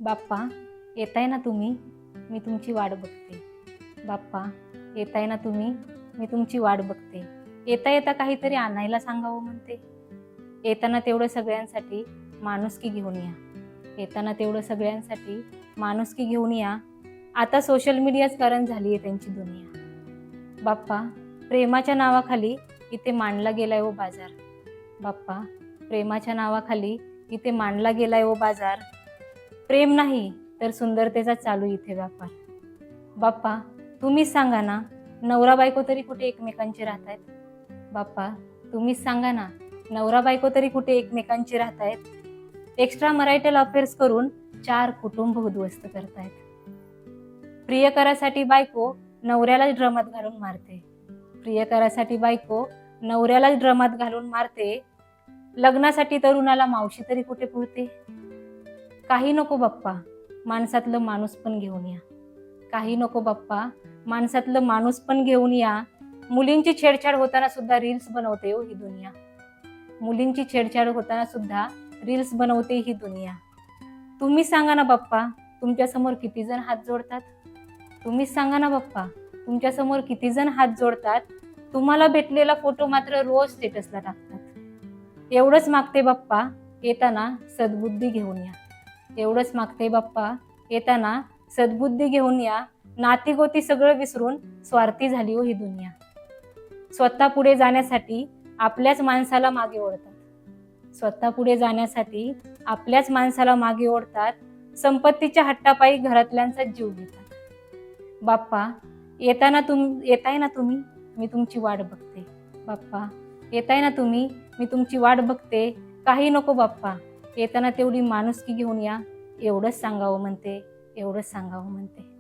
बाप्पा, येताय ना तुम्ही, मी तुमची वाट बघते. बाप्पा, येताय ना तुम्ही, मी तुमची वाट बघते. येता येता काहीतरी आणायला सांगावं म्हणते. येताना तेवढं सगळ्यांसाठी माणुसकी घेऊन या. येताना तेवढं सगळ्यांसाठी माणुसकी घेऊन या. आता सोशल मीडियाच कारण झाली आहे त्यांची दुनिया. बाप्पा, प्रेमाच्या नावाखाली इथे मांडला गेलाय ओ बाजार. बाप्पा, प्रेमाच्या नावाखाली इथे मांडला गेलाय ओ बाजार. प्रेम नाही तर सुंदरतेचा चालू इथे व्यापार. बाप्पा, तुम्हीच सांगा ना, नवरा बायको तरी कुठे एकमेकांचे राहतायत. बाप्पा, तुम्हीच सांगा ना, नवरा बायको तरी कुठे एकमेकांचे राहतायत. एक्स्ट्रा मरायटल अफेअर्स करून 4 कुटुंब उद्ध्वस्त करतायत. प्रियकरासाठी बायको नवऱ्याला ड्रमात घालून मारते. प्रियकरासाठी बायको नवऱ्याला ड्रमात घालून मारते. लग्नासाठी तरुणाला मावशी तरी कुठे पुरते. काही नको बाप्पा, माणसातलं माणूस पण घेऊन या. काही नको बाप्पा, माणसातलं माणूस पण घेऊन या. मुलींची छेडछाड होताना सुद्धा रील्स बनवते हो ही दुनिया. मुलींची छेडछाड होताना सुद्धा रील्स बनवते ही दुनिया. तुम्ही सांगा ना बाप्पा, तुमच्या समोर किती जण हात जोडतात. तुम्हीच सांगा ना बाप्पा, तुमच्या समोर किती जण हात जोडतात. तुम्हाला भेटलेला फोटो मात्र रोज स्टेटसला टाकतात. एवढंच मागते बाप्पा, येताना सद्बुद्धी घेऊन या. एवढंच मागते बाप्पा, येताना सद्बुद्धी घेऊन या. नाती गोती सगळं विसरून स्वार्थी झाली हो ही दुनिया. स्वतः पुढे जाण्यासाठी आपल्याच माणसाला मागे ओढतात. स्वतः पुढे जाण्यासाठी आपल्याच माणसाला मागे ओढतात. संपत्तीच्या हट्टापायी घरातल्यांचा जीव घेतात. बाप्पा, येताय ना तुम्ही, मी तुमची वाट बघते. बाप्पा, येताय ना तुम्ही, मी तुमची वाट बघते. काही नको बाप्पा, येताना तेवढी माणुसकी घेऊन या. एवढंच सांगावं म्हणते, एवढंच सांगावं म्हणते.